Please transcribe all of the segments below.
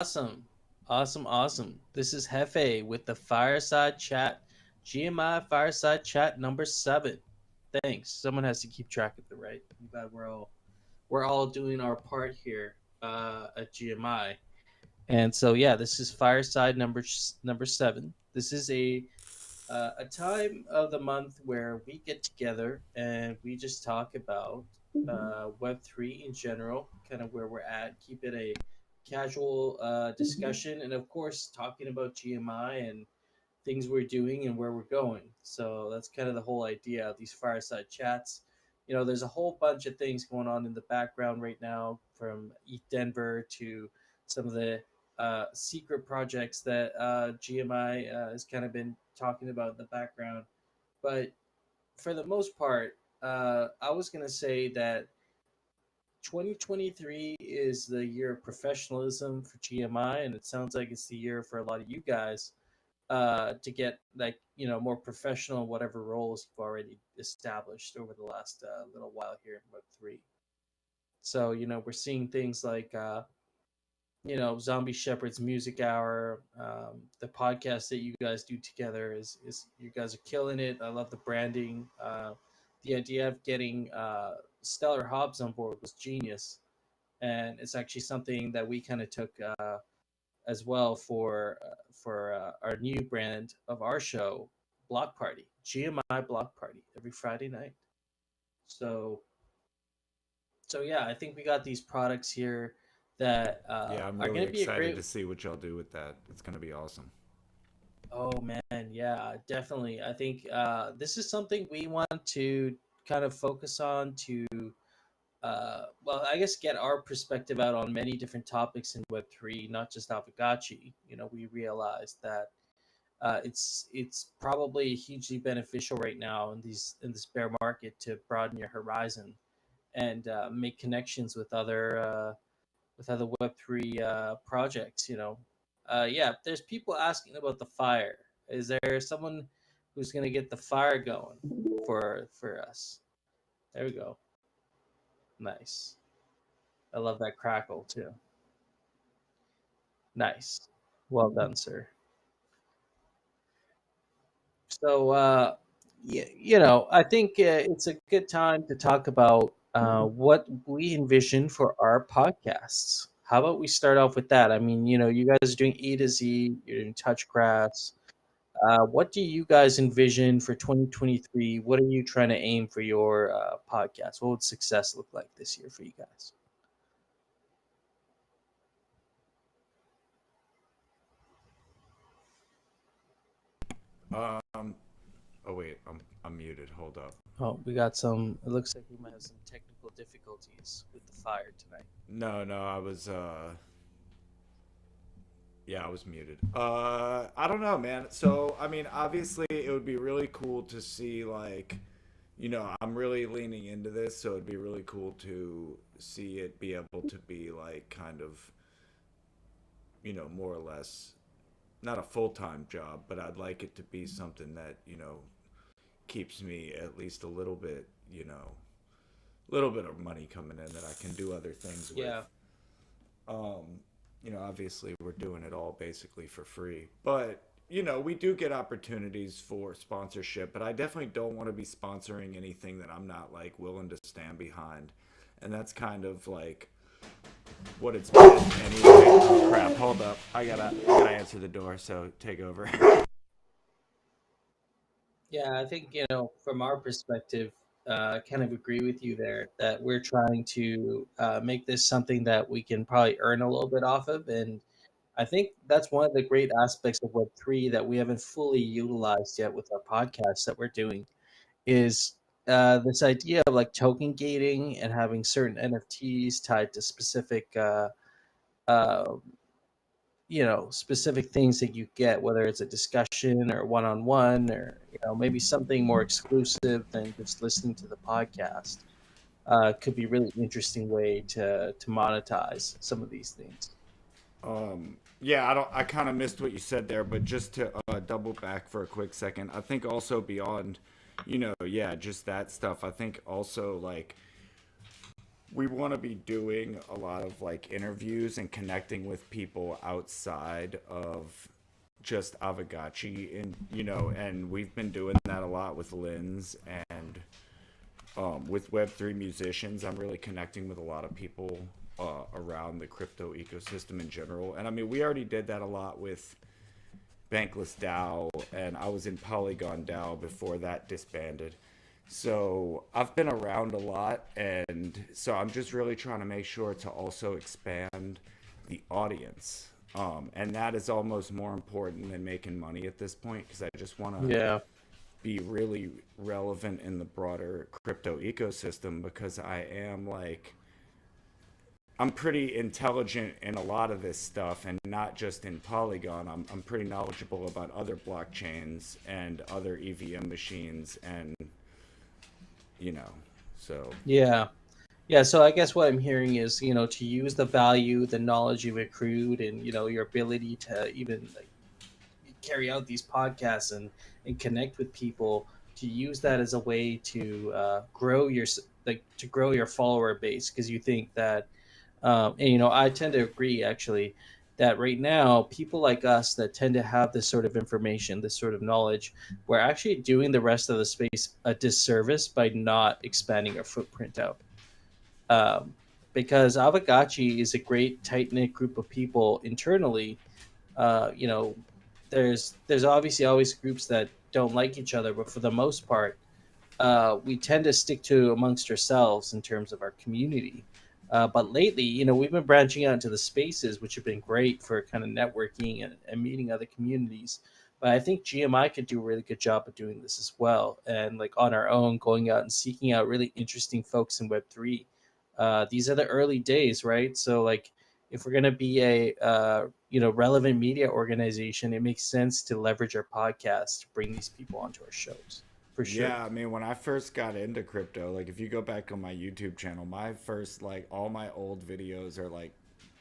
Awesome. Awesome. This is Hefe with the Fireside Chat. GMI Fireside Chat number 7. Thanks. Someone has to keep track of it, right? I'm glad we're all doing our part here at GMI. And so yeah, this is Fireside number 7. This is a time of the month where we get together and we just talk about Web3 in general, kind of where we're at, keep it a casual discussion, and of course, talking about GMI and things we're doing and where we're going. So that's kind of the whole idea of these fireside chats. There's a whole bunch of things going on in the background right now, from ETH Denver to some of the secret projects that GMI has kind of been talking about in the background. But for the most part, I was going to say that 2023 is the year of professionalism for GMI, and it sounds like it's the year for a lot of you guys to get more professional in whatever roles you've already established over the last little while here in Web3. So we're seeing things like Zombie Shepherd's Music Hour, the podcast that you guys do together is you guys are killing it. I love the branding. The idea of getting Stellar Hobbs on board was genius, and it's actually something that we kind of took as well for our new brand of our show, Block Party, GMI Block Party, every Friday night. So yeah, I think we got these products here that Yeah, I'm are really going to be a excited great. to see what y'all do with that. It's gonna be awesome. Oh man, yeah, definitely. I think this is something we want to kind of focus on to, well, I guess get our perspective out on many different topics in Web3, not just Aavegotchi. We realized that it's probably hugely beneficial right now in this bear market to broaden your horizon and make connections with other Web3 projects. Yeah. There's people asking about the fire. Is there someone who's gonna get the fire going for us? There we go. Nice. I love that crackle too. Nice. Well done, sir. So, I think it's a good time to talk about what we envision for our podcasts. How about we start off with that? I mean, you guys are doing A to Z, you're doing touch graphs. What do you guys envision for 2023? What are you trying to aim for your podcast? What would success look like this year for you guys? Um. Oh wait, I'm muted. Hold up. Oh, we got some. It looks like we might have some technical difficulties with the fire tonight. No, I was yeah, I was muted. I don't know, man. So, I mean, obviously it would be really cool to see like, I'm really leaning into this, so it'd be really cool to see it be able to be like kind of, more or less not a full-time job, but I'd like it to be something that, keeps me at least a little bit of money coming in that I can do other things with. Yeah, Obviously we're doing it all basically for free, but we do get opportunities for sponsorship, but I definitely don't want to be sponsoring anything that I'm not like willing to stand behind, and that's kind of like what it's been anyway. Oh crap! Hold up, I gotta answer the door. So take over. yeah. I think from our perspective, I kind of agree with you there that we're trying to make this something that we can probably earn a little bit off of, and I think that's one of the great aspects of Web3 that we haven't fully utilized yet with our podcast that we're doing is this idea of like token gating and having certain NFTs tied to specific uh, specific things that you get, whether it's a discussion or one-on-one, or maybe something more exclusive than just listening to the podcast. Could be a really interesting way to monetize some of these things. Yeah, I don't. I kind of missed what you said there, but just to double back for a quick second, I think also beyond, yeah, just that stuff. I think also like we want to be doing a lot of like interviews and connecting with people outside of just Aavegotchi, and and we've been doing that a lot with Linz and with Web3 musicians. I'm really connecting with a lot of people around the crypto ecosystem in general, and I mean we already did that a lot with Bankless DAO, and I was in Polygon DAO before that disbanded. So I've been around a lot, and so I'm just really trying to make sure to also expand the audience. And that is almost more important than making money at this point because I just want to Yeah. be really relevant in the broader crypto ecosystem because I'm pretty intelligent in a lot of this stuff and not just in Polygon. I'm pretty knowledgeable about other blockchains and other EVM machines and you know, so Yeah. Yeah, so I guess what I'm hearing is, to use the value, the knowledge you've accrued, and your ability to even like carry out these podcasts and connect with people, to use that as a way to grow your to grow your follower base, because you think that, and I tend to agree actually that right now people like us that tend to have this sort of information, this sort of knowledge, we're actually doing the rest of the space a disservice by not expanding our footprint out, um, because Aavegotchi is a great tight knit group of people internally. Uh, you know, there's obviously always groups that don't like each other, but for the most part, we tend to stick to amongst ourselves in terms of our community. But lately, we've been branching out into the spaces, which have been great for kind of networking and meeting other communities. But I think GMI could do a really good job of doing this as well. And like on our own, going out and seeking out really interesting folks in Web3. These are the early days, right? So like, if we're gonna be a relevant media organization, it makes sense to leverage our podcast to bring these people onto our shows for sure. yeah, I mean when I first got into crypto, like if you go back on my YouTube channel, my first like all my old videos are like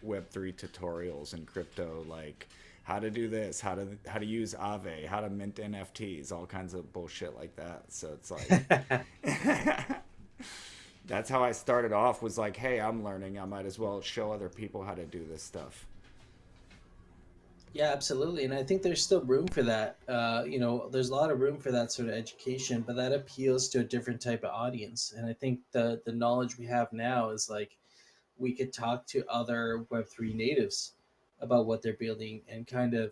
web3 tutorials in crypto, like how to do this, how to use Aave, how to mint NFTs, all kinds of bullshit like that. So it's like that's how I started off was like, hey, I'm learning, I might as well show other people how to do this stuff. Yeah, absolutely. And I think there's still room for that. There's a lot of room for that sort of education, but that appeals to a different type of audience. And I think the knowledge we have now is like we could talk to other Web3 natives about what they're building and kind of,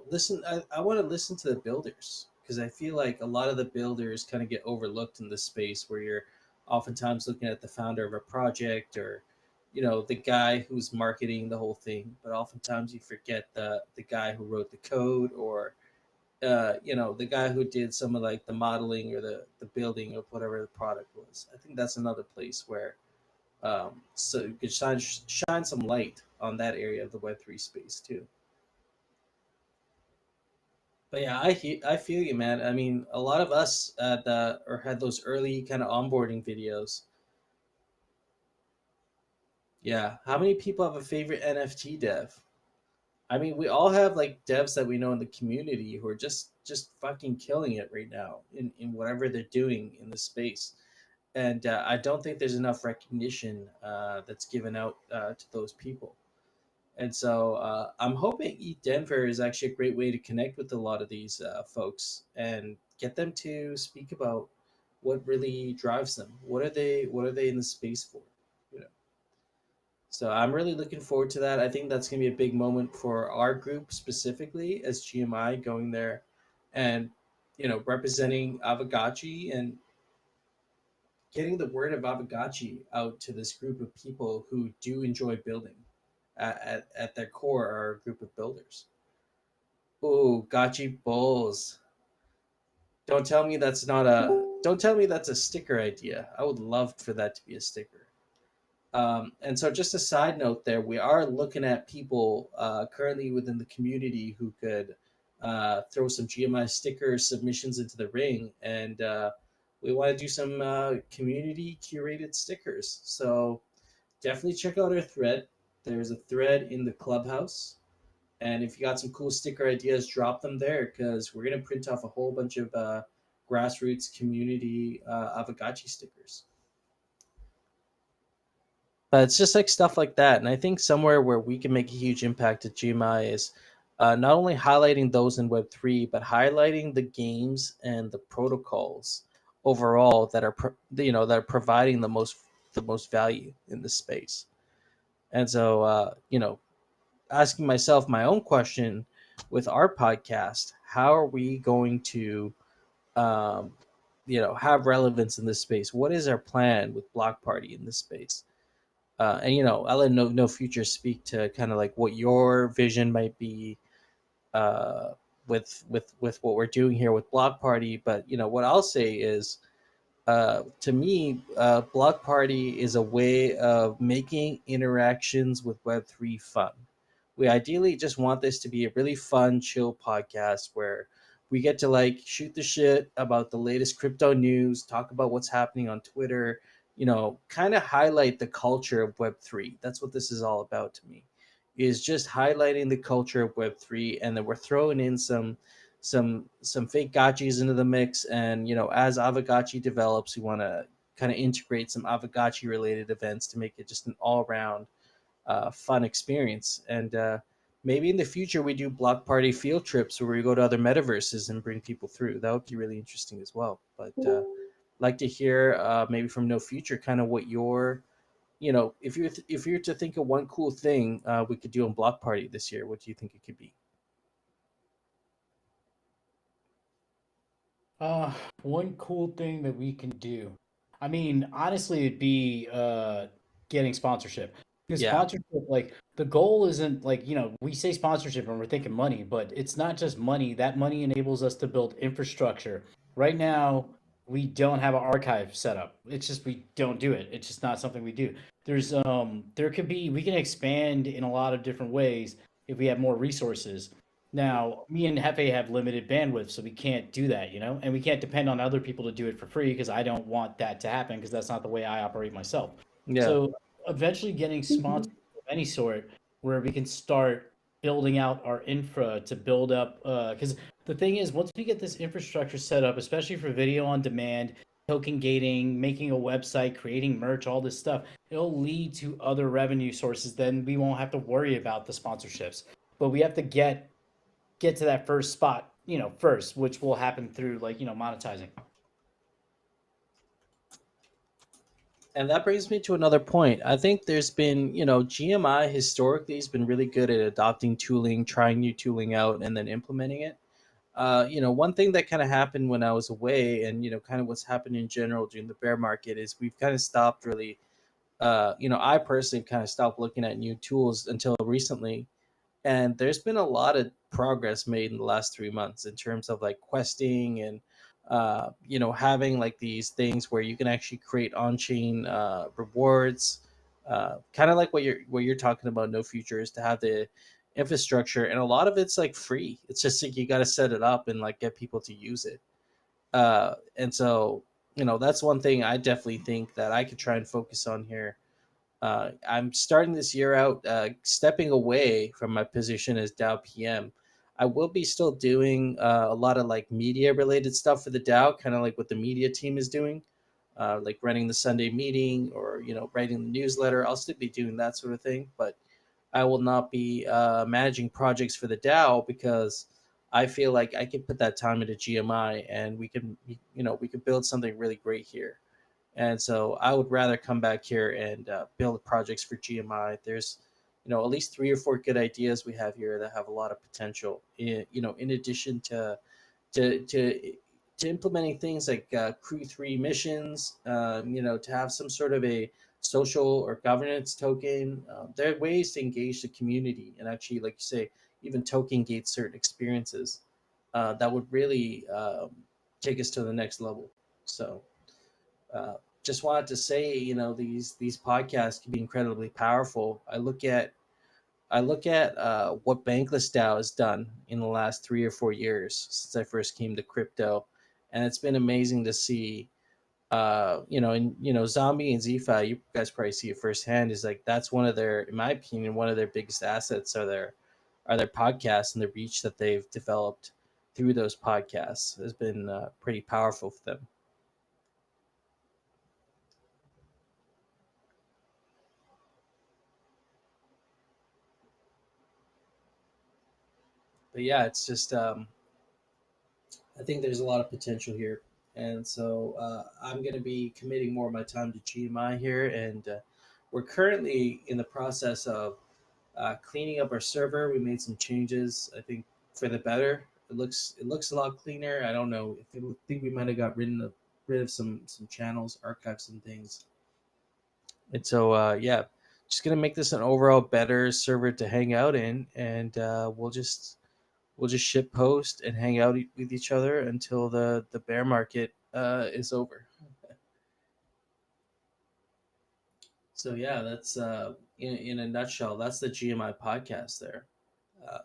listen. I want to listen to the builders, because I feel like a lot of the builders kind of get overlooked in this space where you're oftentimes looking at the founder of a project, or the guy who's marketing the whole thing, but oftentimes you forget the guy who wrote the code, or the guy who did some of like the modeling or the building of whatever the product was. I think that's another place where, so you could shine some light on that area of the Web3 space too. But yeah, I feel you, man. I mean, a lot of us had those early kind of onboarding videos. Yeah, how many people have a favorite NFT dev? I mean, we all have like devs that we know in the community who are just fucking killing it right now in whatever they're doing in the space. And I don't think there's enough recognition that's given out to those people. And so I'm hoping Eat Denver is actually a great way to connect with a lot of these folks and get them to speak about what really drives them. What are they in the space for? You know. So I'm really looking forward to that. I think that's going to be a big moment for our group specifically as GMI, going there and representing Aavegotchi and getting the word of Aavegotchi out to this group of people who do enjoy building. At their core are a group of builders. Oh, Gotchi Bulls. Don't tell me that's a sticker idea. I would love for that to be a sticker. And so, just a side note there, we are looking at people currently within the community who could throw some GMI sticker submissions into the ring, and we want to do some community curated stickers. So, definitely check out our thread. There's a thread in the clubhouse. And if you got some cool sticker ideas, drop them there, because we're going to print off a whole bunch of grassroots community Aavegotchi stickers. But it's just like stuff like that. And I think somewhere where we can make a huge impact at GMI is not only highlighting those in Web3, but highlighting the games and the protocols overall that are that are providing the most value in this space. And so asking myself my own question with our podcast: how are we going to um, have relevance in this space? What is our plan with Block Party in this space? And I'll let no future speak to kind of like what your vision might be uh, with what we're doing here with Block Party. But what I'll say is, to me, Block Party is a way of making interactions with Web3 fun. We ideally just want this to be a really fun, chill podcast where we get to like shoot the shit about the latest crypto news, talk about what's happening on Twitter, kind of highlight the culture of Web3. That's what this is all about to me, is just highlighting the culture of Web3, and then we're throwing in some fake gotchis into the mix. And as Aavegotchi develops, we want to kind of integrate some Aavegotchi related events to make it just an all around fun experience. And maybe in the future we do block party field trips where we go to other metaverses and bring people through. That would be really interesting as well. But like to hear maybe from No Future kind of what your if you're to think of one cool thing we could do on block party this year, what do you think it could be? Uh, One cool thing that we can do. I mean, honestly, it'd be getting sponsorship. Because Yeah. sponsorship, like the goal isn't like, we say sponsorship and we're thinking money, but it's not just money. That money enables us to build infrastructure. Right now, we don't have an archive set up. It's just we don't do it. It's just not something we do. There could be we can expand in a lot of different ways if we have more resources. Now, me and Hefe have limited bandwidth, so we can't do that, and we can't depend on other people to do it for free because I don't want that to happen because that's not the way I operate myself. Yeah. So, eventually getting sponsors of any sort where we can start building out our infra to build up. Because the thing is, once we get this infrastructure set up, especially for video on demand, token gating, making a website, creating merch, all this stuff, it'll lead to other revenue sources. Then we won't have to worry about the sponsorships. But we have to get to that first spot, first, which will happen through like, monetizing. And that brings me to another point. I think there's been, GMI historically has been really good at adopting tooling, trying new tooling out, and then implementing it. One thing that kind of happened when I was away, and kind of what's happened in general during the bear market, is we've kind of stopped really. I personally kind of stopped looking at new tools until recently, and there's been a lot of progress made in the last 3 months in terms of like questing and having like these things where you can actually create on-chain rewards, kind of like what you're talking about. No future is to have the infrastructure, and a lot of it's like free. It's just like you got to set it up and like get people to use it. And so that's one thing I definitely think that I could try and focus on here. I'm starting this year out stepping away from my position as DAO PM. I will be still doing a lot of like media related stuff for the DAO, kind of like what the media team is doing, like running the Sunday meeting or writing the newsletter. I'll still be doing that sort of thing, but I will not be managing projects for the DAO because I feel like I can put that time into GMI and we can build something really great here. And so I would rather come back here and build projects for GMI. There's, at least 3 or 4 good ideas we have here that have a lot of potential. In addition to to to implementing things like Crew 3 missions, to have some sort of a social or governance token. There are ways to engage the community and actually, like you say, even token gate certain experiences that would really take us to the next level. So uh, just wanted to say, these podcasts can be incredibly powerful. I look at what Bankless DAO has done in the last 3 or 4 years since I first came to crypto, and it's been amazing to see. And Zombie and Zifa, you guys probably see it firsthand. Is like that's one of their, in my opinion, one of their biggest assets are their podcasts, and the reach that they've developed through those podcasts has been pretty powerful for them. but yeah, it's just I think there's a lot of potential here, and so I'm going to be committing more of my time to GMI here, and we're currently in the process of cleaning up our server. We made some changes, I think, for the better. It looks a lot cleaner. I don't know. I think we might have got rid of some channels, archived some things, and so yeah, just gonna make this an overall better server to hang out in, and we'll just ship post and hang out with each other until the bear market is over. So yeah, that's in a nutshell. That's the GMI podcast there.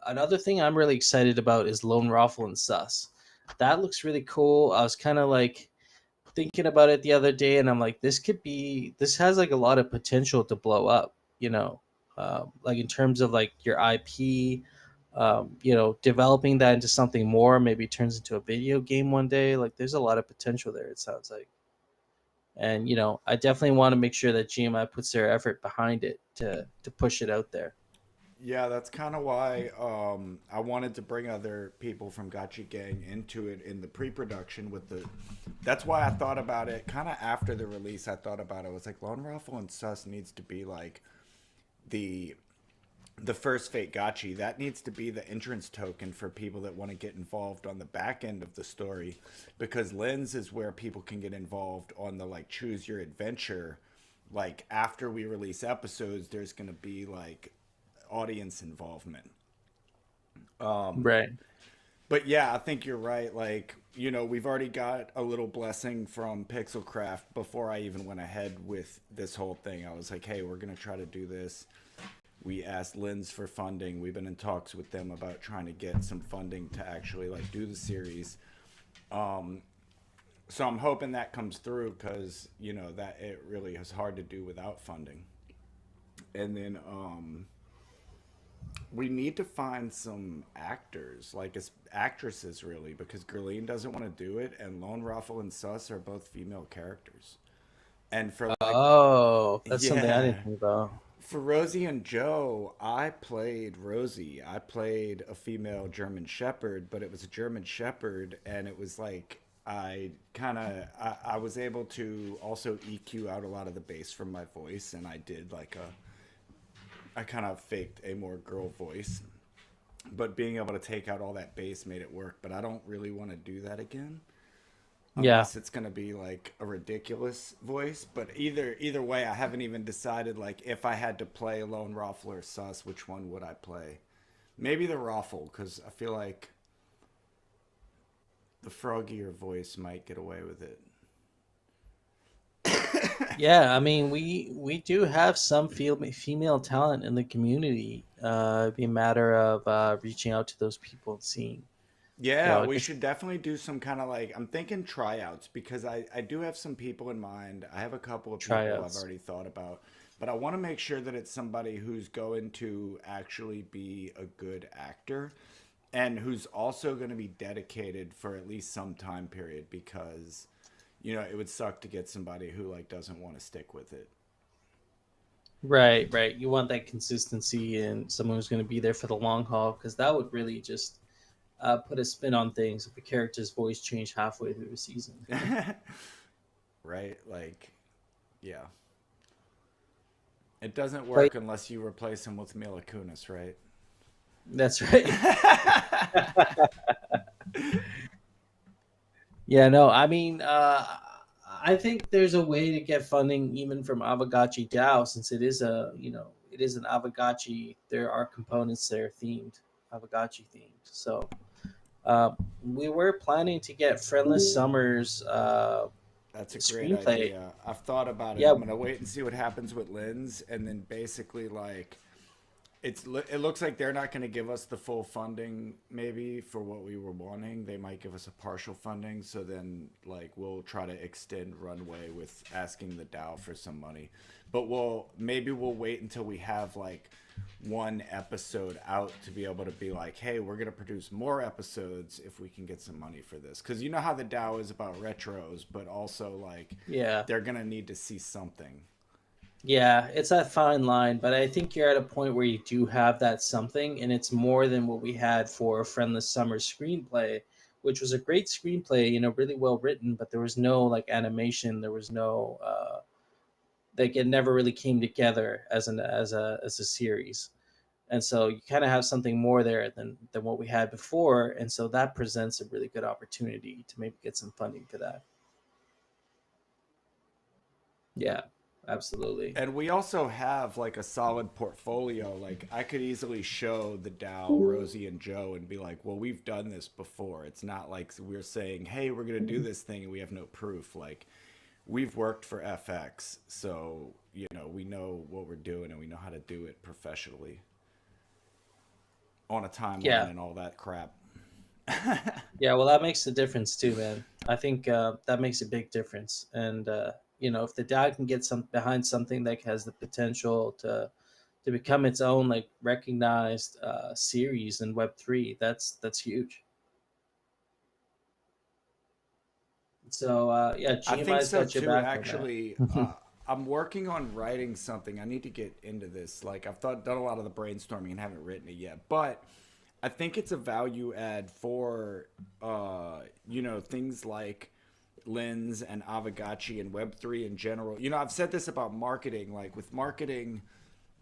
Another thing I'm really excited about is Lone Raffle and Sus. That looks really cool. I was kind of like thinking about it the other day, and I'm like, this has like a lot of potential to blow up. Like in terms of like your IP, developing that into something more. Maybe it turns into a video game one day. Like there's a lot of potential there. It sounds like. And I definitely want to make sure that GMI puts their effort behind it to push it out there. Yeah, that's kind of why I wanted to bring other people from Gotchi Gang into it in the pre-production with the. That's why I thought about it kind of after the release. I thought about it. I was like, Lone Raffle and Sus needs to be like the the first Fate Gotchi. That needs to be the entrance token for people that want to get involved on the back end of the story, because Lens is where people can get involved on the like choose your adventure. Like after we release episodes, there's going to be like audience involvement. Right. But yeah, I think you're right. Like, we've already got a little blessing from Pixelcraft before I even went ahead with this whole thing. I was like, hey, we're going to try to do this. We asked Lens for funding. We've been in talks with them about trying to get some funding to actually like do the series. So I'm hoping that comes through, because, that it really is hard to do without funding. And then we need to find some actors, like actresses, really, because Gerline doesn't want to do it, and Lone Ruffle and Sus are both female characters. And for like, Oh, that's something I yeah, didn't think about. for Rosie and Joe, I played Rosie. I played a female German Shepherd, but it was a German Shepherd, and it was like I was able to also EQ out a lot of the bass from my voice, and I did like I kind of faked a more girl voice, but being able to take out all that bass made it work. But I don't really want to do that again, Yeah. unless it's going to be like a ridiculous voice. But either way, I haven't even decided, like, if I had to play Lone Raffle or Sus, which one would I play? Maybe the Raffle, because I feel like the froggier voice might get away with it. Yeah, I mean, we do have some female talent in the community. It'd be a matter of reaching out to those people and seeing, Yeah, we just should definitely do some kind of like, I'm thinking tryouts, because I do have some people in mind. I have a couple of people I've tryouts. already thought about, but I want to make sure that it's somebody who's going to actually be a good actor, and who's also going to be dedicated for at least some time period, because it would suck to get somebody who like doesn't want to stick with it. Right, right. You want that consistency and someone who's going to be there for the long haul, because that would really just put a spin on things if a character's voice changed halfway through the season. Right? Like, yeah. It doesn't But work unless you replace him with Mila Kunis, right? that's right. Yeah, no, I mean, I think there's a way to get funding even from Aavegotchi DAO, since it is an Aavegotchi. There are components that are themed, Aavegotchi themed. So we were planning to get Friendless Summers That's a great screenplay. idea. I've thought about it. Yeah, I'm gonna wait and see what happens with Lens, and then basically like it looks like they're not going to give us the full funding maybe for what we were wanting. They might give us a partial funding, so then like we'll try to extend runway with asking the DAO for some money. But we'll wait until we have like one episode out to be able to be like, hey, we're going to produce more episodes if we can get some money for this. Because you know how the DAO is about retros, but also like yeah. they're going to need to see something. Yeah, it's that fine line, but I think you're at a point where you do have that something, and it's more than what we had for Friendless Summer screenplay, which was a great screenplay, really well written, but there was no like animation, there was no like it never really came together as a series. And so you kind of have something more there than what we had before, and so that presents a really good opportunity to maybe get some funding for that. Yeah, absolutely. And we also have like a solid portfolio. Like I could easily show the Dow, Rosie, and Joe and be like, well, we've done this before. It's not like we're saying, hey, we're going to do this thing and we have no proof. Like we've worked for FX. So, we know what we're doing and we know how to do it professionally on a timeline Yeah. and all that crap. Yeah, well, that makes a difference too, man. I think that makes a big difference. And if the DAO can get some behind something that has the potential to become its own like recognized series in Web3, that's huge. So yeah, I think GMI's so got your too. back on Actually, that. I'm working on writing something. I need to get into this. Like I've done a lot of the brainstorming and haven't written it yet, but I think it's a value add for things like Lens and Aavegotchi and Web3 in general. I've said this about marketing. Like with marketing,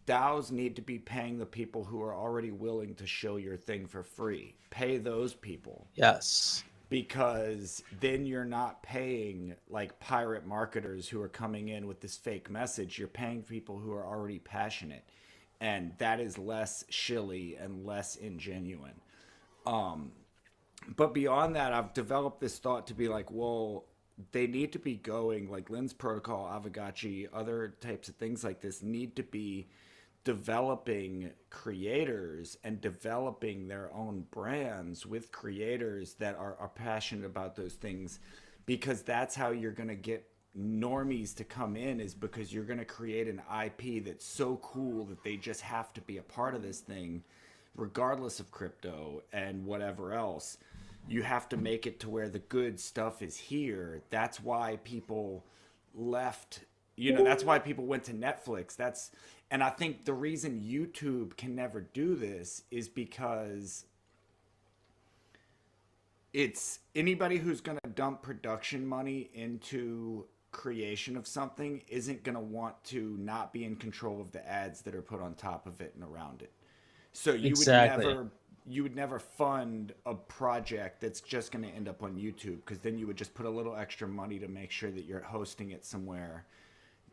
DAOs need to be paying the people who are already willing to show your thing for free. Pay those people, Yes. because then you're not paying like pirate marketers who are coming in with this fake message. You're paying people who are already passionate, and that is less shilly and less ingenuine. But beyond that, I've developed this thought to be like, well, they need to be going like Lens Protocol, Aavegotchi, other types of things like this need to be developing creators and developing their own brands with creators that are passionate about those things, because that's how you're going to get normies to come in, is because you're going to create an IP that's so cool that they just have to be a part of this thing regardless of crypto and whatever else. You have to make it to where the good stuff is here. That's why people left, that's why people went to Netflix. And I think the reason YouTube can never do this is because it's anybody who's going to dump production money into creation of something isn't going to want to not be in control of the ads that are put on top of it and around it. So Exactly. you would never fund a project that's just going to end up on YouTube, because then you would just put a little extra money to make sure that you're hosting it somewhere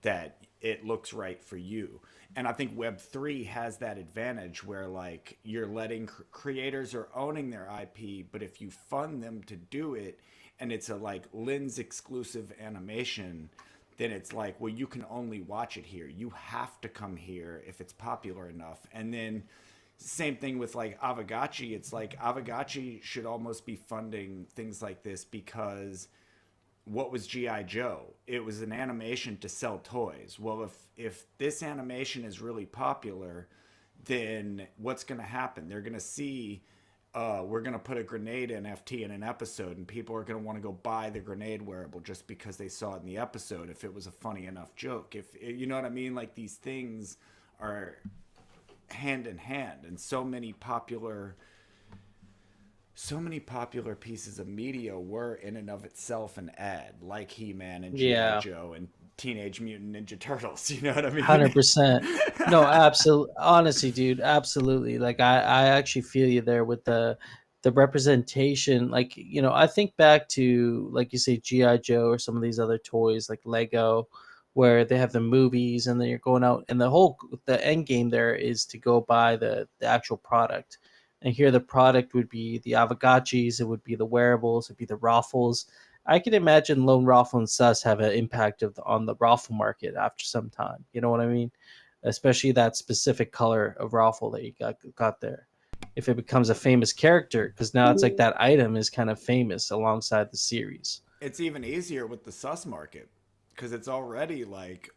that it looks right for you. And I think Web3 has that advantage where like you're letting creators are owning their IP, but if you fund them to do it and it's a like Lens exclusive animation, then it's like, well, you can only watch it here. You have to come here if it's popular enough. And then same thing with like Aavegotchi. It's like Aavegotchi should almost be funding things like this, because what was GI Joe? It was an animation to sell toys. Well, if this animation is really popular, then what's going to happen? They're going to see we're going to put a grenade NFT in an episode, and people are going to want to go buy the grenade wearable just because they saw it in the episode if it was a funny enough joke. If you know what I mean, like these things are hand in hand, and so many popular pieces of media were in and of itself an ad, like He-Man and GI Yeah. Joe and Teenage Mutant Ninja Turtles. You know what I mean? 100%. No, absolutely. Honestly, dude, absolutely. Like I actually feel you there with the representation. Like, I think back to like you say GI Joe or some of these other toys like Lego, where they have the movies and then you're going out and the end game there is to go buy the actual product. And here the product would be the Aavegotchis, it would be the wearables, it'd be the raffles. I can imagine Lone Raffle and Sus have an impact on the raffle market after some time. You know what I mean? Especially that specific color of raffle that you got there. If it becomes a famous character, because now it's like that item is kind of famous alongside the series. It's even easier with the sus market because it's already like,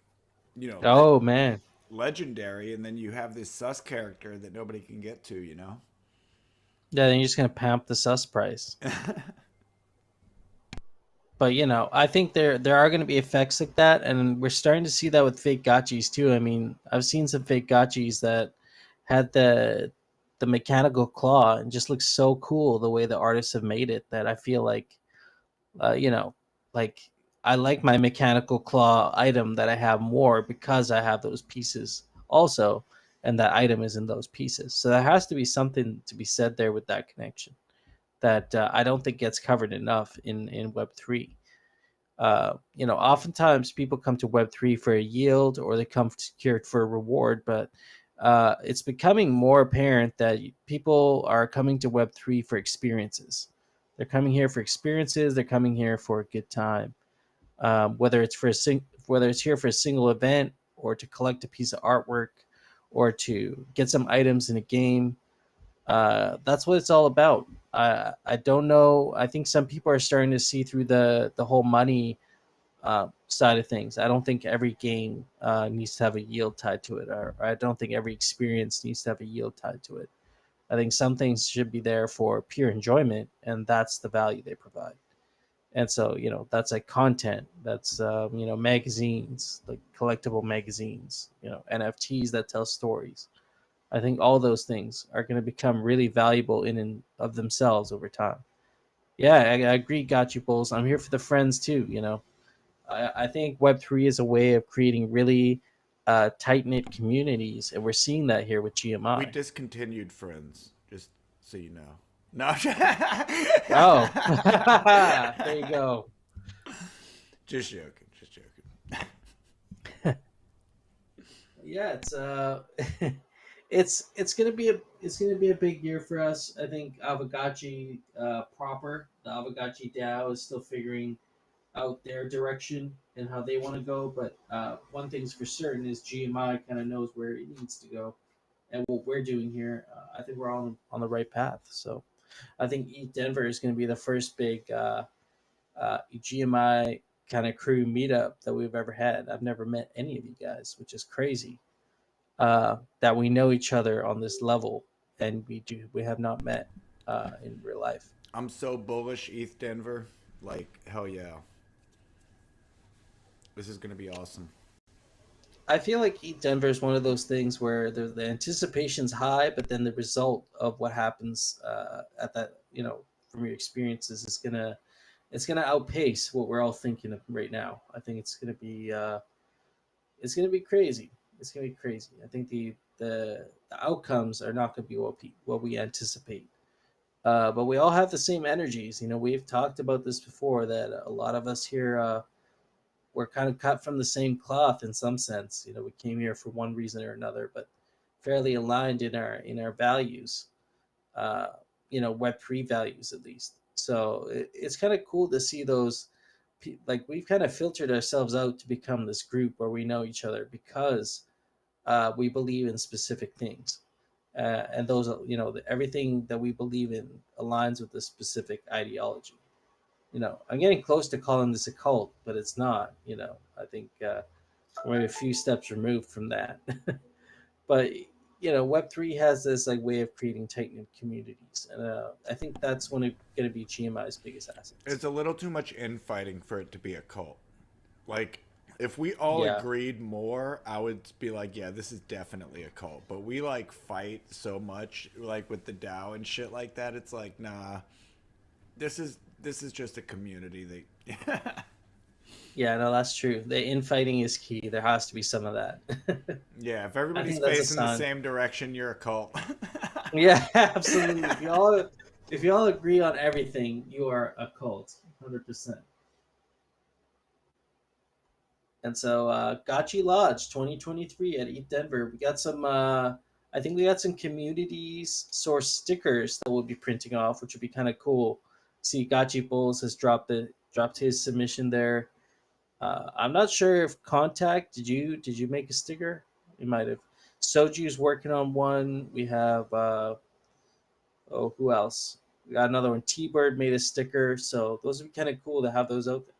you know, le- Oh man, legendary, and then you have this sus character that nobody can get to, you know? yeah. Then you're just gonna pamp the Sus price. But I think there are going to be effects like that, and we're starting to see that with fake gotchis too. I mean, I've seen some fake gotchis that had the mechanical claw and just looks so cool the way the artists have made it, that I feel like, uh, you know, like I like my mechanical claw item that I have more because I have those pieces also, and that item is in those pieces. So there has to be something to be said there with that connection that I don't think gets covered enough in Web3. Oftentimes people come to Web3 for a yield, or they come here for a reward, but it's becoming more apparent that people are coming to Web3 for experiences. They're coming here for experiences. They're coming here for a good time. Whether it's here for a single event, or to collect a piece of artwork, or to get some items in a game. That's what it's all about. I don't know. I think some people are starting to see through the whole money side of things. I don't think every game needs to have a yield tied to it, or I don't think every experience needs to have a yield tied to it. I think some things should be there for pure enjoyment, and that's the value they provide. And so, that's like content. That's magazines, like collectible magazines. NFTs that tell stories. I think all those things are going to become really valuable in and of themselves over time. Yeah, I agree, got you, Bulls. I'm here for the friends too. I think Web3 is a way of creating really tight knit communities, and we're seeing that here with We GMI. discontinued Friends, just so you know. No, Oh, there you go. just joking, just joking. Yeah, it's gonna be a big year for us. I think Aavegotchi proper, the Aavegotchi DAO is still figuring out their direction and how they want to go. But one thing's for certain is GMI kind of knows where it needs to go, and what we're doing here. I think we're on the right path. So I think Eat Denver is going to be the first big GMI kind of crew meetup that we've ever had. I've never met any of you guys, which is crazy. That we know each other on this level, and we have not met in real life. I'm so bullish, ETH Denver. Like, hell yeah. This is going to be awesome. I feel like Eat Denver is one of those things where the anticipation's high, but then the result of what happens at that, from your experiences is gonna outpace what we're all thinking of right now. I think it's gonna be crazy. It's gonna be crazy. I think the outcomes are not gonna be what we anticipate. But we all have the same energies. We've talked about this before, that a lot of us here we're kind of cut from the same cloth in some sense. We came here for one reason or another, but fairly aligned in our values. Uh, Web3 values at least. So it's kind of cool to see those. Like, we've kind of filtered ourselves out to become this group where we know each other because we believe in specific things. And those, everything that we believe in aligns with the specific ideology. I'm getting close to calling this a cult, but it's not. I think we're a few steps removed from that. But Web3 has this like way of creating tight knit communities, and I think that's going to be GMI's biggest assets. It's a little too much infighting for it to be a cult. Like, if we all Yeah, agreed more, I would be like, yeah, this is definitely a cult. But we like fight so much, like with the DAO and shit like that. It's like, nah, this is just a community. yeah, no, that's true. The infighting is key. There has to be some of that. Yeah, if I everybody's think that's a facing the sign. same direction, you're a cult. Yeah, absolutely. If you all agree on everything, you are a cult, 100%. And so, Gotchi Lodge 2023 at Eat Denver. We got some. I think we got some communities source stickers that we'll be printing off, which would be kind of cool. See, Gotchi Bulls has dropped his submission there. I'm not sure if Contact did you make a sticker? You might have. Soju's working on one. We have who else? We got another one. T Bird made a sticker, so those would be kind of cool to have those out there.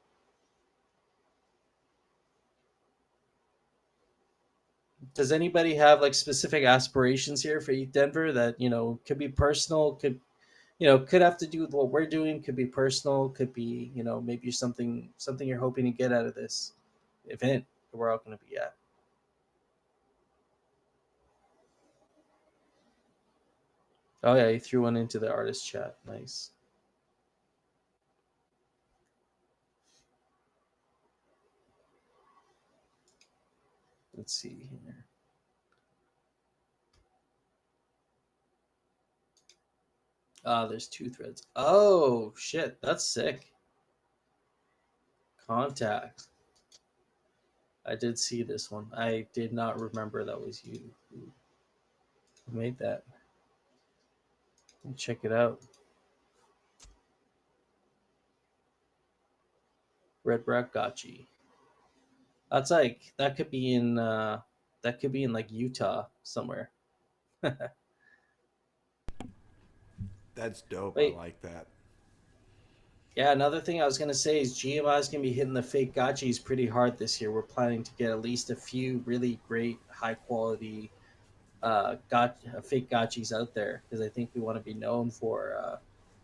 Does anybody have like specific aspirations here for Eat Denver that could be personal, could could have to do with what we're doing, could be personal, could be, maybe something you're hoping to get out of this event that we're all going to be at. Oh yeah, you threw one into the artist chat. Nice. Let's see here. There's two threads. Oh shit, that's sick. Contact. I did see this one. I did not remember that was you who made that. Let me check it out. Aavegotchi. That's like that could be in like Utah somewhere. That's dope. I Wait, like that. yeah. Another thing I was gonna say is GMI is gonna be hitting the fake gotchis pretty hard this you. We're planning to get at least a few really great, high quality fake gotchis out there because I think we want to be known for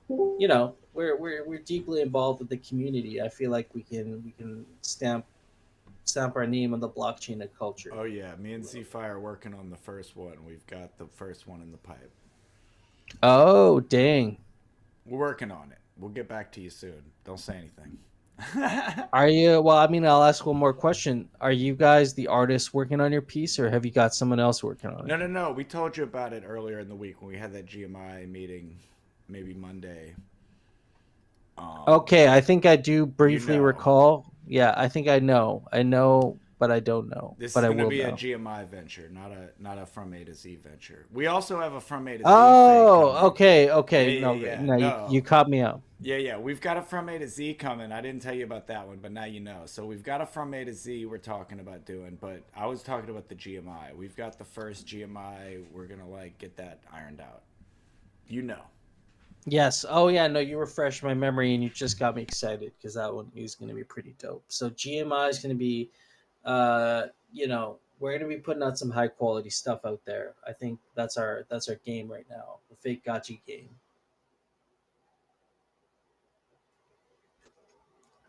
we're deeply involved with the community. I feel like we can stamp our name on the blockchain of culture. Oh yeah, me and Z-Fi are working on the first one. We've got the first one in the pipe. Oh dang! We're working on it. We'll get back to you soon. Don't say anything. Are you? Well, I mean, I'll ask one more question. Are you guys the artists working on your piece, or have you got someone else working on it? No, no, no. We told you about it earlier in the week when we had that GMI meeting, maybe Monday. Okay, I think I do You briefly know, recall. Yeah, I think I know. I know, but I don't know. this But is I going to will be a know. GMI venture, not a From A to Z venture. We also have a From A to Z fake Oh, coming. okay, Yeah, okay. yeah, No, yeah. no, you No, caught me out. yeah, yeah. We've got a From A to Z coming. I didn't tell you about that one, but now you know. So we've got a From A to Z we're talking about doing, but I was talking about the GMI. We've got the first GMI. We're gonna like get that ironed out. You know. Yes. Oh, yeah. No, you refreshed my memory, and you just got me excited because that one is going to be pretty dope. So GMI is going to be, we're going to be putting out some high quality stuff out there. I think that's our game right now, the fake gotchi game.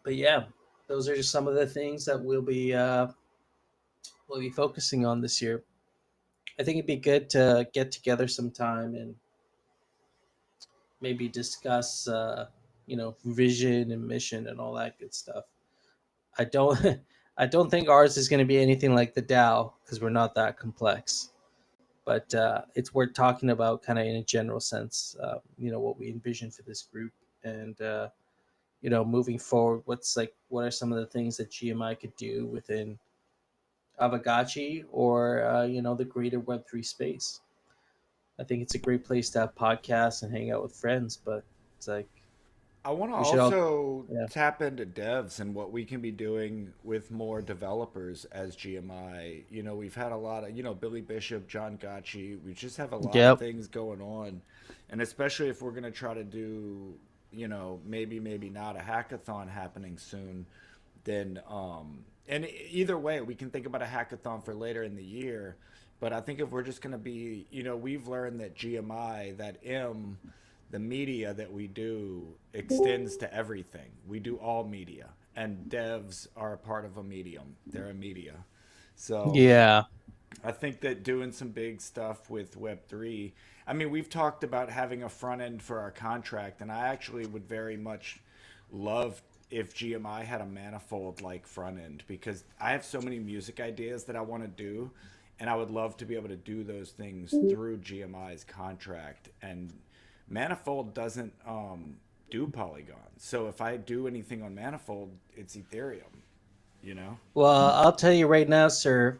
But yeah, those are just some of the things that we'll be focusing on this year. I think it'd be good to get together sometime and maybe discuss, vision and mission and all that good stuff. I don't, I don't think ours is going to be anything like the DAO because we're not that complex. But it's worth talking about, kind of in a general sense. What we envision for this group, and moving forward, what are some of the things that GMI could do within Aavegotchi or the greater Web3 space. I think it's a great place to have podcasts and hang out with friends, but it's like I want to we should all, also yeah. tap into devs and what we can be doing with more developers as GMI. You know, we've had a lot of, Billy Bishop, John Gotchi. We just have a lot of Yep. things going on. And especially if we're going to try to do, maybe not a hackathon happening soon, then, and either way, we can think about a hackathon for later in the year. But I think if we're just going to be, we've learned that GMI, that the media that we do extends to everything. We do all media, and devs are a part of a medium. They're a media. So Yeah. I think that doing some big stuff with Web3, I mean, we've talked about having a front end for our contract, and I actually would very much love if GMI had a manifold like front end because I have so many music ideas that I want to do, and I would love to be able to do those things through GMI's contract. And Manifold doesn't do Polygon. So if I do anything on Manifold, it's Ethereum, you know? Well, I'll tell you right now, sir.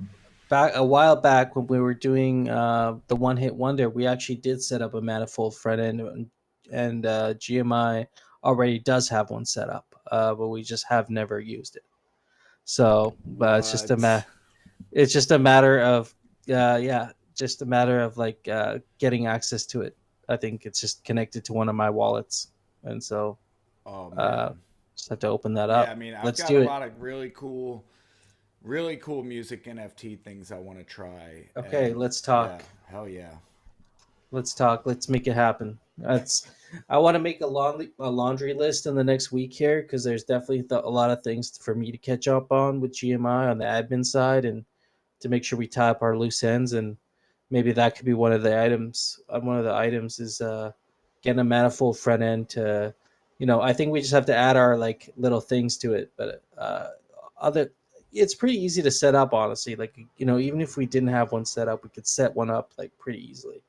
Back a while back when we were doing the one hit wonder, we actually did set up a manifold front end, and GMI already does have one set up, but we just have never used it. So, What? it's just a matter of yeah, just a matter of like getting access to it. I think it's just connected to one of my wallets, and so Oh, uh, man. just have to open that Yeah, I up. mean, I've Let's got a do it. lot of really cool music NFT things I want to try. Okay, And let's yeah, talk. hell yeah. Let's talk. Let's make it happen. That's. I want to make a laundry list in the next week here because there's definitely a lot of things for me to catch up on with GMI on the admin side and to make sure we tie up our loose ends, and maybe that could be one of the items. One of the items is getting a manifold front end to, I think we just have to add our like little things to it, but other. It's pretty easy to set up, honestly. Like, even if we didn't have one set up, we could set one up like pretty easily.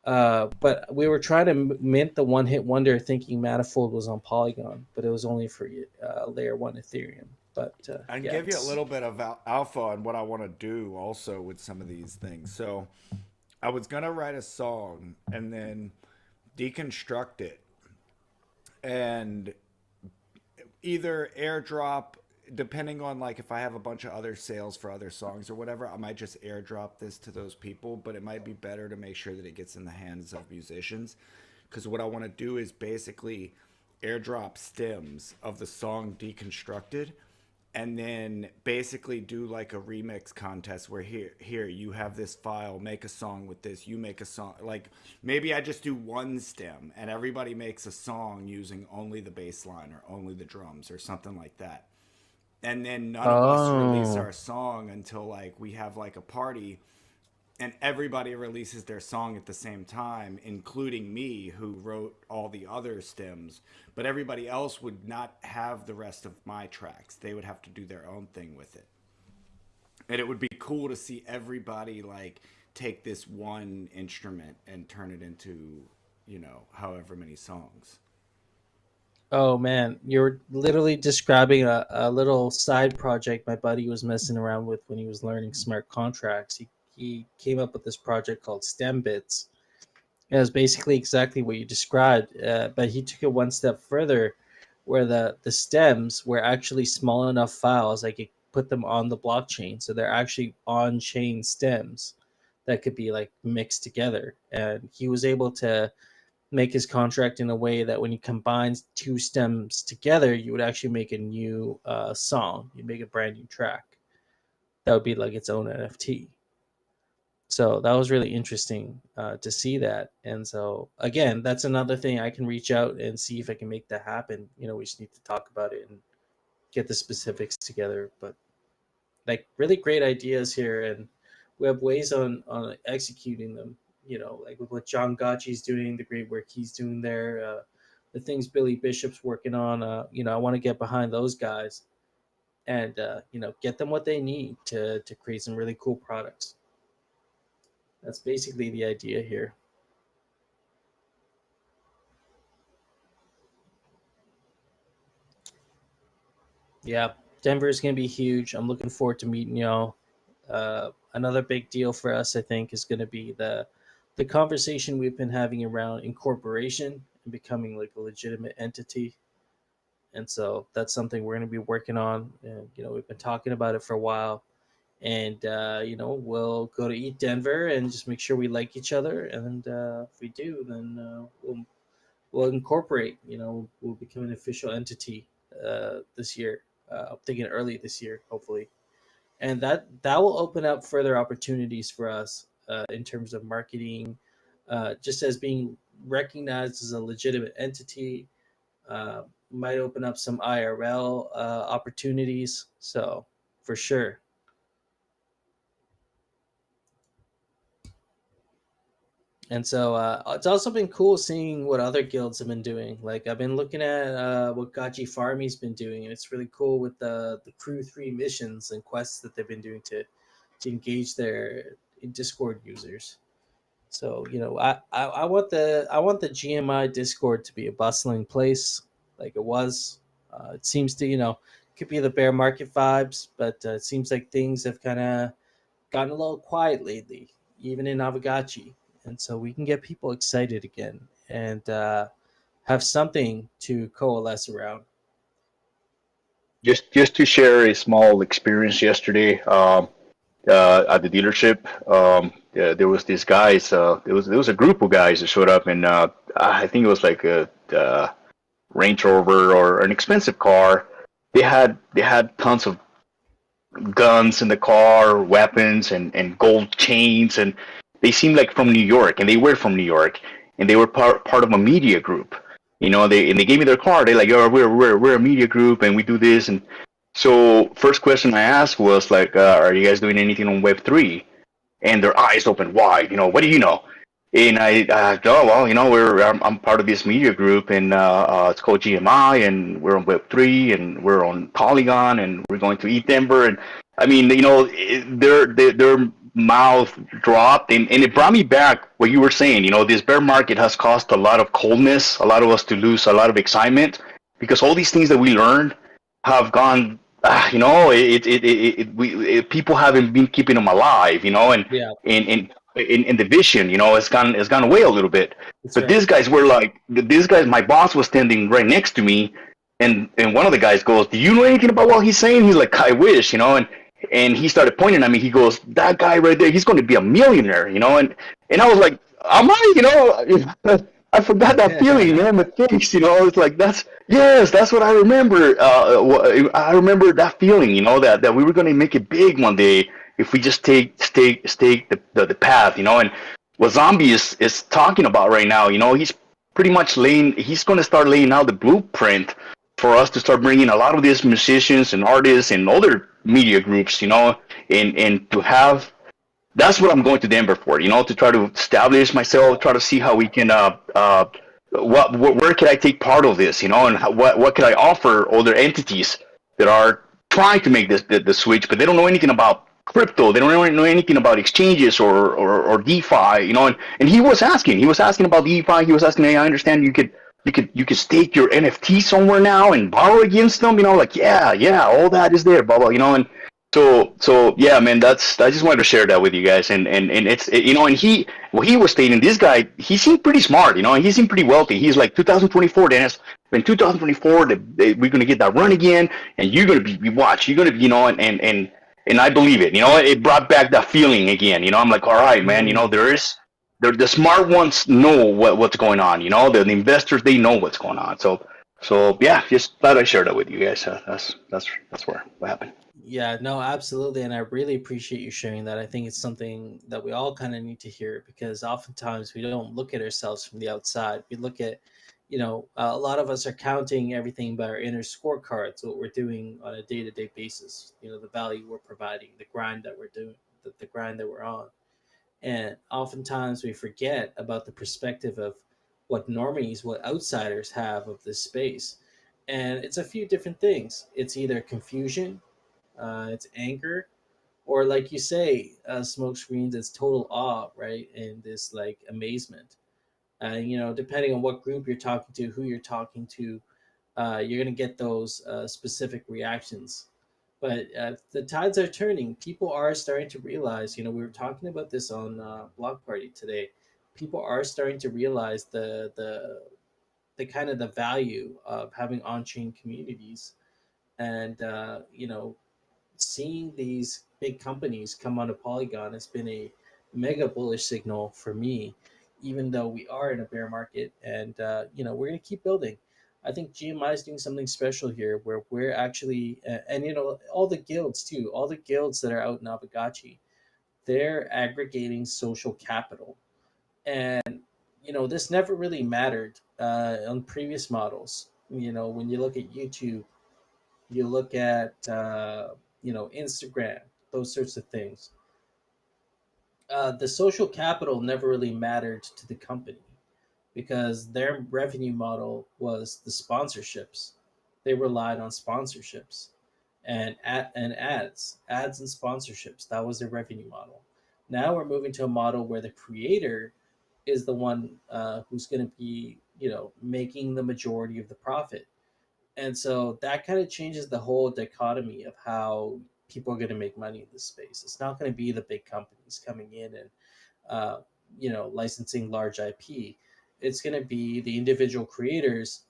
But we were trying to mint the one hit wonder, thinking Manifold was on Polygon, but it was only for layer one Ethereum. But I can yeah, give you a little bit of alpha on what I want to do also with some of these things. So I was going to write a song and then deconstruct it and either airdrop, depending on like if I have a bunch of other sales for other songs or whatever, I might just airdrop this to those people, but it might be better to make sure that it gets in the hands of musicians, because what I want to do is basically airdrop stems of the song deconstructed and then basically do like a remix contest where here you have this file, make a song with this, you make a song, like maybe I just do one stem and everybody makes a song using only the bass line or only the drums or something like that, and then none of us release oh, our song until like we have like a party and everybody releases their song at the same time, including me who wrote all the other stems, but everybody else would not have the rest of my tracks. They would have to do their own thing with it. And it would be cool to see everybody like take this one instrument and turn it into, however many songs. oh man, you're literally describing a little side project my buddy was messing around with when he was learning smart contracts. He came up with this project called Stem Bits. It was basically exactly what you described, but he took it one step further, where the stems were actually small enough files I could put them on the blockchain, so they're actually on chain stems that could be like mixed together. And he was able to make his contract in a way that when you combine two stems together, you would actually make a new song. You make a brand new track that would be like its own NFT. So that was really interesting to see that. And so again, that's another thing I can reach out and see if I can make that happen. We just need to talk about it and get the specifics together. But like really great ideas here, and we have ways on executing them. Like with what John Gotchi's doing, the great work he's doing there, the things Billy Bishop's working on. I want to get behind those guys and get them what they need to create some really cool products. That's basically the idea here. Yeah, Denver is going to be huge. I'm looking forward to meeting y'all. Another big deal for us, I think, is going to be the conversation we've been having around incorporation and becoming like a legitimate entity. And so that's something we're going to be working on. And we've been talking about it for a while. And we'll go to eat Denver and just make sure we like each other. And if we do, then we'll incorporate. We'll become an official entity this year. I'm thinking early this year, hopefully, and that will open up further opportunities for us in terms of marketing, just as being recognized as a legitimate entity. Might open up some IRL opportunities. So for sure. And so it's also been cool seeing what other guilds have been doing. Like I've been looking at what Gachi Farmy's been doing, and it's really cool with the Crew 3 missions and quests that they've been doing to engage their Discord users. So I want the GMI Discord to be a bustling place like it was. It seems to could be the bear market vibes, but it seems like things have kind of gotten a little quiet lately, even in Aavegotchi. And so we can get people excited again and have something to coalesce around. Just to share a small experience yesterday at the dealership. There was these guys. There was a group of guys that showed up, and I think it was like a Range Rover or an expensive car. They had tons of guns in the car, weapons, and gold chains, and they seemed like from New York, and they were from New York, and they were part of a media group. They gave me their card. They're like, "Oh, we're a media group, and we do this." And so, first question I asked was like, "Are you guys doing anything on Web3?" And their eyes opened wide. What do you know? And oh well, I'm part of this media group, and it's called GMI, and we're on Web3, and we're on Polygon, and we're going to eat Denver, and I mean, their mouth dropped, and it brought me back what you were saying. This bear market has caused a lot of coldness, a lot of us to lose a lot of excitement, because all these things that we learned have gone. People haven't been keeping them alive, and Yeah, in the vision, it's gone away a little bit. that's But right. these guys were like, my boss was standing right next to me, and one of the guys goes, "Do you know anything about what he's saying?" He's like, "I wish," and he started pointing at me. He goes, "That guy right there, he's going to be a millionaire," and I was like, "Am I?" I forgot that feeling, man. The face, it's like that's what I remember. I remember that feeling, that we were going to make it big one day if we just stake the path, and what Zombie is talking about right now, he's pretty much he's going to start laying out the blueprint for us to start bringing a lot of these musicians and artists and other media groups, and to have. That's what I'm going to Denver for, to try to establish myself, try to see how we can, where can I take part of this, and what can I offer other entities that are trying to make the switch, but they don't know anything about crypto, they don't know anything about exchanges or DeFi, and he was asking about DeFi, he was asking, "Hey, I understand you could stake your NFT somewhere now and borrow against them," like, yeah, all that is there, blah blah, and so yeah, man, I just wanted to share that with you guys, and and what he was stating, this guy, he seemed pretty smart, and he seemed pretty wealthy. He's like 2024, Dennis. In 2024, we're gonna get that run again, and you're gonna be watch, you're gonna be, and I believe it. It brought back that feeling again. I'm like, all right, man. Mm. The smart ones know what's going on. The investors, they know what's going on. So yeah, just thought I'd share that with you guys. That's what happened. Yeah, no, absolutely. And I really appreciate you sharing that. I think it's something that we all kind of need to hear because oftentimes we don't look at ourselves from the outside. We look at, a lot of us are counting everything by our inner scorecards, what we're doing on a day to day basis, the value we're providing, the grind that we're doing, the grind that we're on. And oftentimes we forget about the perspective of what normies, what outsiders have of this space. And it's a few different things. It's either confusion, it's anger, or like you say, smoke screens, it's total awe, right? And this like amazement. Depending on what group you're talking to, who you're talking to, you're gonna get those specific reactions. But the tides are turning. People are starting to realize. We were talking about this on Block Party today. People are starting to realize the kind of the value of having on-chain communities, and seeing these big companies come onto Polygon has been a mega bullish signal for me, even though we are in a bear market, and we're going to keep building. I think GMI is doing something special here, where we're actually, and all the guilds too, all the guilds that are out in Aavegotchi, they're aggregating social capital, and this never really mattered on previous models. When you look at YouTube, you look at Instagram, those sorts of things. The social capital never really mattered to the company because their revenue model was the sponsorships. They relied on sponsorships and ads and sponsorships. That was their revenue model. Now we're moving to a model where the creator is the one who's going to be making the majority of the profit, and so that kind of changes the whole dichotomy of how people are going to make money in this space. It's not going to be the big companies coming in and uh, licensing large IP. It's going to be the individual creators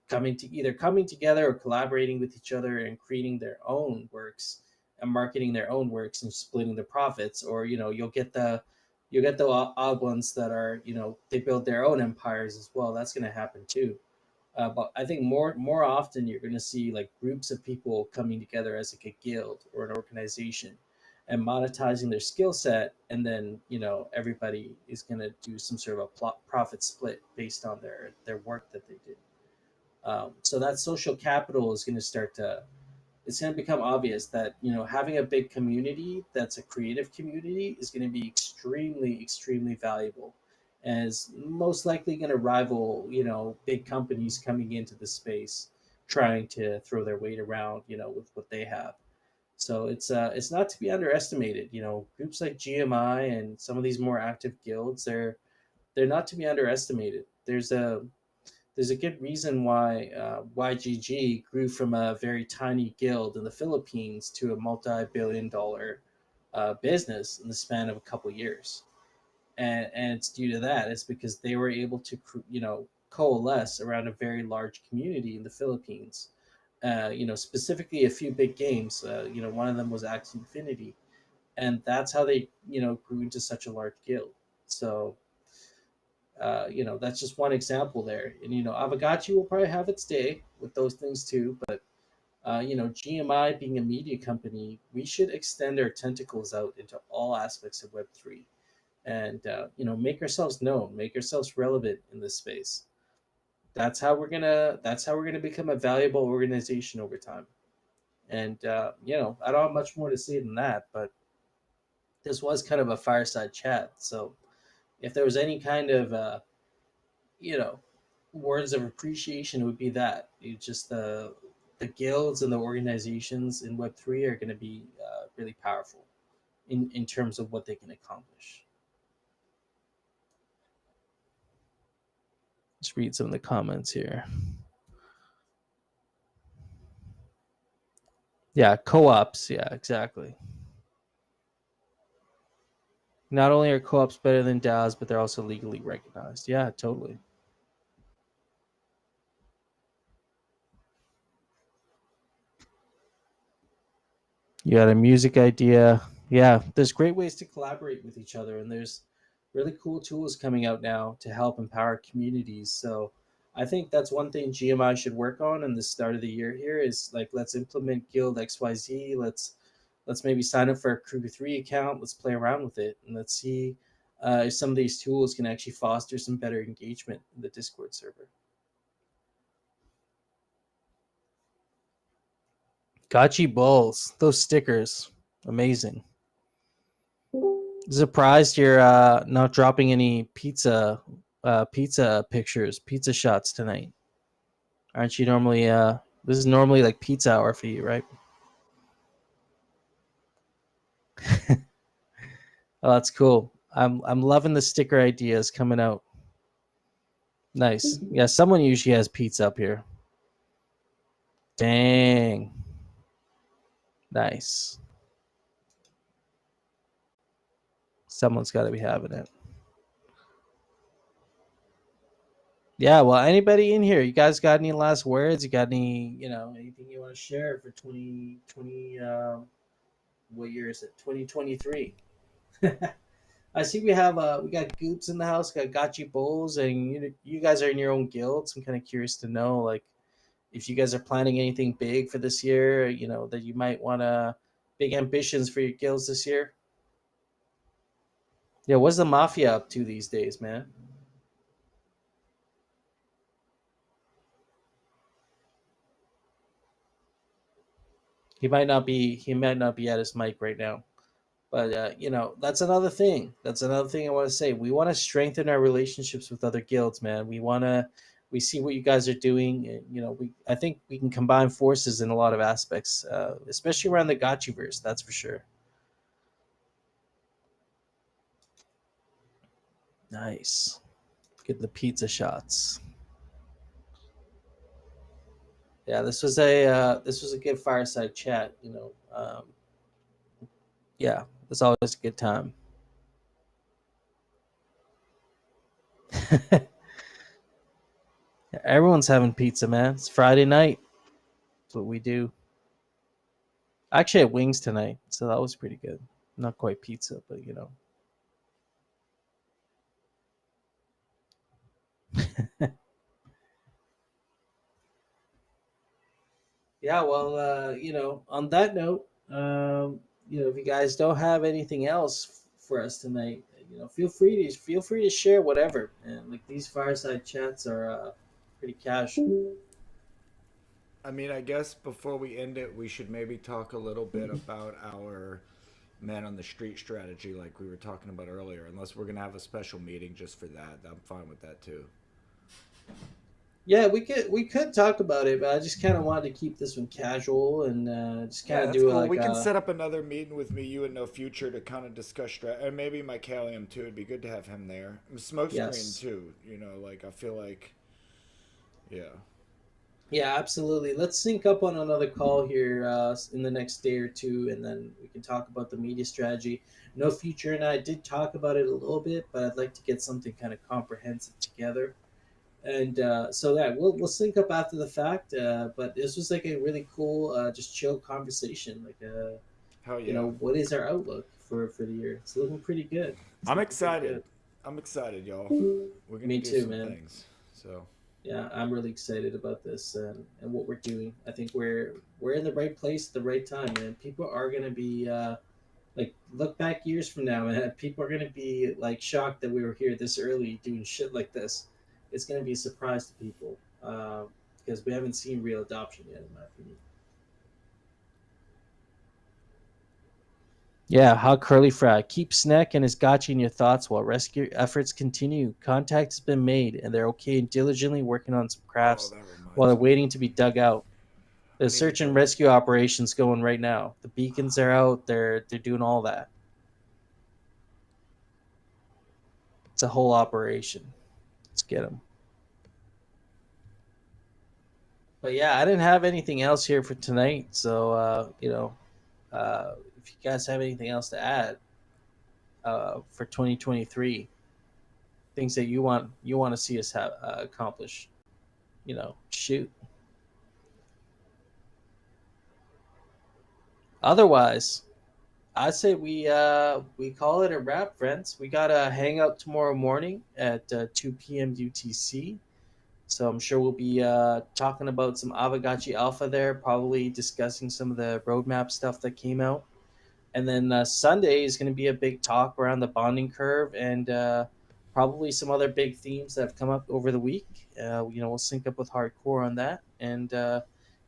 coming together or collaborating with each other and creating their own works and marketing their own works and splitting the profits. Or you'll get the odd ones that are they build their own empires as well. That's going to happen too. But I think more often you're going to see like groups of people coming together as like a guild or an organization, and monetizing their skill set, and then everybody is going to do some sort of a profit split based on their work that they did. So that social capital is going to start to it's going to become obvious that having a big community that's a creative community is going to be extremely valuable, and is most likely going to rival big companies coming into the space trying to throw their weight around with what they have. So it's not to be underestimated. Groups like GMI and some of these more active guilds, they're not to be underestimated. There's a good reason why YGG grew from a very tiny guild in the Philippines to a multi-billion-dollar business in the span of a couple years, and it's due to that. It's because they were able to coalesce around a very large community in the Philippines. Specifically a few big games. One of them was Axie Infinity, and that's how they grew into such a large guild. So that's just one example there. And Aavegotchi will probably have its day with those things too. But GMI being a media company, we should extend our tentacles out into all aspects of Web3, and make ourselves known, make ourselves relevant in this space. That's how we're gonna become a valuable organization over time. And I don't have much more to say than that. But this was kind of a fireside chat. So if there was any kind of you know, words of appreciation, would be that it just the guilds and the organizations in Web3 are going to be really powerful in terms of what they can accomplish. Let's read some of the comments here. Yeah, co-ops. Yeah, exactly. Not only are co-ops better than DAOs, but they're also legally recognized. Yeah, totally. You got a music idea. Yeah, there's great ways to collaborate with each other, and there's really cool tools coming out now to help empower communities. So I think that's one thing GMI should work on in the start of the year here is like, let's implement Guild XYZ. Let's maybe sign up for a Crew 3 account. Let's play around with it, and let's see if some of these tools can actually foster some better engagement in the Discord server. Gotchi Bulls, those stickers, amazing. Surprised you're not dropping any pizza pictures, pizza shots tonight. Aren't you normally this is normally like pizza hour for you, right? Oh, that's cool. I'm loving the sticker ideas coming out. Nice. Yeah, someone usually has pizza up here. Dang. Nice. Someone's got to be having it. Yeah, well, anybody in here, you guys got any last words? You got any, anything you want to share for 2020? What year is it? 2023. I see we got Goops in the house, got Gotchi Bulls, and you guys are in your own guilds. I'm kind of curious to know, like, if you guys are planning anything big for this year, that you might want to big ambitions for your guilds this year. Yeah, what's the mafia up to these days, man? He might not be at his mic right now. But that's another thing. That's another thing I want to say. We want to strengthen our relationships with other guilds, man. We see what you guys are doing. And, I think we can combine forces in a lot of aspects, especially around the Gotchiverse. That's for sure. Nice. Get the pizza shots. Yeah, this was a good fireside chat. Yeah, it's always a good time. Everyone's having pizza, man. It's Friday night. That's what we do. I actually had wings tonight, so that was pretty good. Not quite pizza, but Yeah, well, on that note, if you guys don't have anything else for us tonight, feel free to share whatever. And like these fireside chats are pretty casual. I mean, I guess before we end it, we should maybe talk a little bit about our man on the street strategy, like we were talking about earlier. Unless we're gonna have a special meeting just for that, I'm fine with that too. Yeah, we could talk about it, but I just kind of wanted to keep this one casual and just kind Yeah, of that's do cool. like We can set up another meeting with me, you, and No Future to kind of discuss and maybe Mike Callium too. It'd be good to have him there. Smokescreen yes. too. Like I feel like, yeah. Yeah, absolutely. Let's sync up on another call here in the next day or two, and then we can talk about the media strategy. No Future and I did talk about it a little bit, but I'd like to get something kind of comprehensive together. And so yeah, we'll sync up after the fact. But this was like a really cool, just chill conversation. Like, Hell yeah. what is our outlook for the year? It's looking pretty good. It's I'm looking pretty excited. good. I'm excited, y'all. We're gonna Me do too, some man. things. So Yeah, I'm really excited about this and what we're doing. I think we're in the right place at the right time, man. People are gonna be like look back years from now, and people are gonna be like shocked that we were here this early doing shit like this. It's gonna be a surprise to people because we haven't seen real adoption yet, in my opinion. Yeah, how curly fry. Keep Snack and his gotcha in your thoughts while rescue efforts continue. Contact has been made, and they're okay and diligently working on some oh, crafts that while reminds they're me. waiting to be dug out. I The need to search and go. rescue operations going right now. The beacons are out. They're doing all that. It's a whole operation. Let's get them. But yeah, I didn't have anything else here for tonight. So if you guys have anything else to add for 2023, things that you want to see us have accomplish, shoot. Otherwise, I say we call it a wrap, friends. We got a hangout tomorrow morning at 2 p.m. UTC. So I'm sure we'll be talking about some Aavegotchi Alpha there, probably discussing some of the roadmap stuff that came out. And then Sunday is going to be a big talk around the bonding curve and probably some other big themes that have come up over the week. We'll sync up with Hardcore on that. And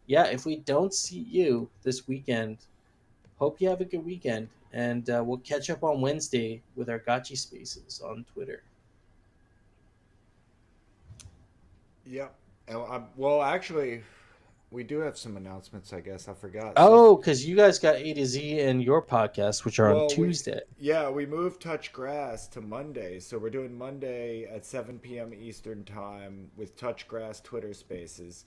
yeah, if we don't see you this weekend, hope you have a good weekend. And we'll catch up on Wednesday with our Gotchi Spaces on Twitter. Yep. Well, actually, we do have some announcements. I guess I forgot. So, Oh, because you guys got A to Z and your podcast, which are on well, Tuesday. we moved Touch Grass to Monday, so we're doing Monday at 7 p.m. Eastern time with Touch Grass Twitter Spaces,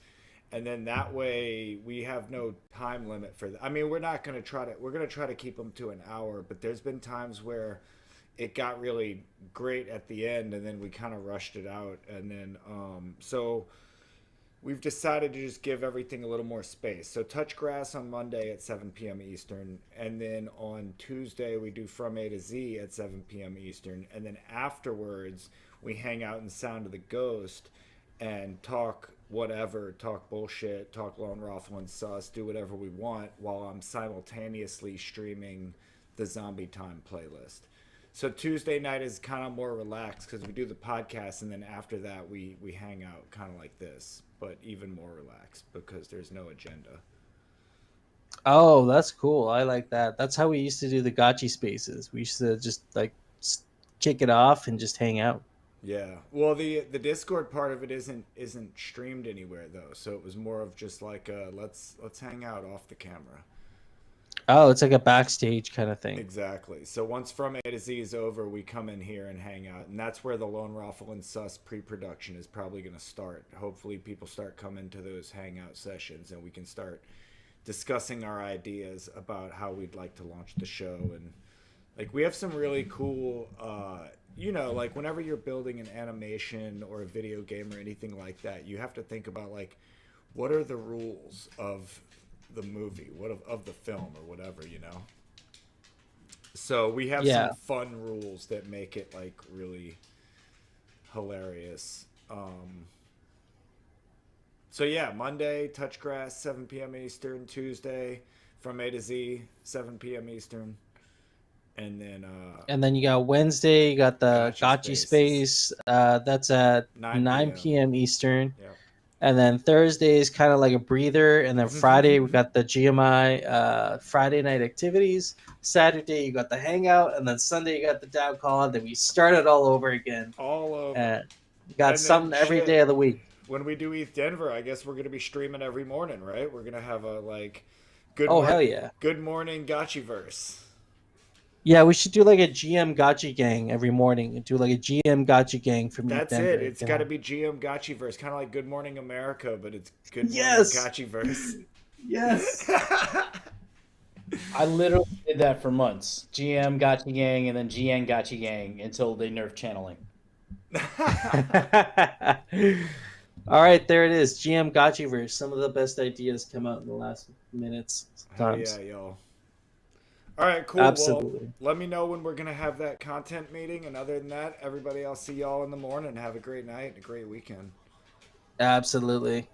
and then that way we have no time limit for that. I mean, we're not gonna try to. We're gonna try to keep them to an hour, but there's been times where it got really great at the end, and then we kind of rushed it out, and then so we've decided to just give everything a little more space. So touch grass on Monday at 7 p.m. Eastern, and then on Tuesday we do From A to Z at 7 p.m. Eastern, and then afterwards we hang out in Sound of the Ghost and talk whatever, talk bullshit, talk Lone Raffle and Sus, do whatever we want while I'm simultaneously streaming the Zombie Time playlist. So Tuesday night is kind of more relaxed because we do the podcast, and then after that we hang out kind of like this, but even more relaxed because there's no agenda. Oh, that's cool. I like that. That's how we used to do the Gotchi Spaces. We used to just like kick it off and just hang out. Yeah. Well, the Discord part of it isn't streamed anywhere though, so it was more of just like let's hang out off the camera. Oh, it's like a backstage kind of thing. Exactly. So once From A to Z is over, we come in here and hang out, and that's where the Lone Raffle and Sus pre-production is probably going to start. Hopefully, people start coming to those hangout sessions, and we can start discussing our ideas about how we'd like to launch the show. And like we have some really cool, like whenever you're building an animation or a video game or anything like that, you have to think about like what are the rules of the movie, what of the film or whatever, So we have some fun rules that make it like really hilarious. So yeah, Monday, Touch Grass, 7 p.m. Eastern. Tuesday, from A to Z, 7 p.m. Eastern. And then you got Wednesday, you got the Gotchi Gotchi Spaces. Space. That's at 9 p.m. Eastern. Yep. And then Thursday is kind of like a breather. And then Friday, we got the GMI Friday night activities. Saturday, you got the hangout. And then Sunday, you got the down call. And then we start it all over again. All over. You got And something then every shit. day of the week. When we do ETH Denver, I guess we're gonna be streaming every morning, right? We're gonna have a like, Hell yeah. Good morning, Gotchiverse. Yeah, we should do like a GM Gotchi gang every morning and do like a GM Gotchi gang from ETH That's Denver. it. It's got to be GM Gotchiverse, kind of like Good Morning America, but it's Good Morning Yes! Gotchiverse. Yes. I literally did that for months. GM Gotchi Gang and then GN Gotchi Gang until they nerfed channeling. All right, there it is. GM Gotchiverse. Some of the best ideas come out in the last minutes. Hell yeah, yo. All right, cool. Absolutely. Well, let me know when we're going to have that content meeting. And other than that, everybody, I'll see y'all in the morning. Have a great night and a great weekend. Absolutely.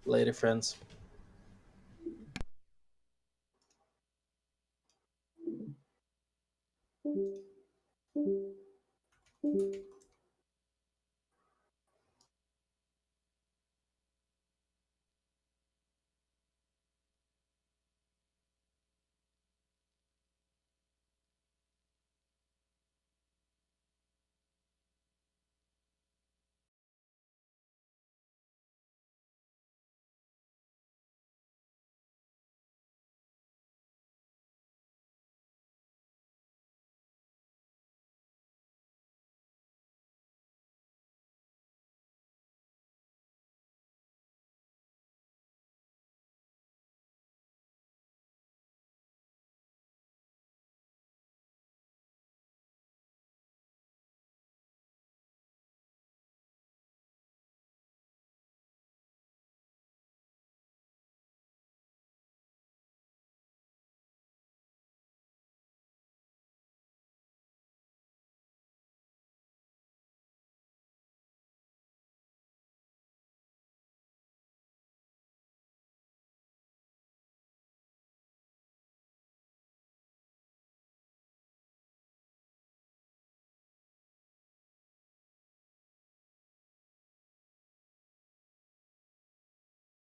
Later, friends.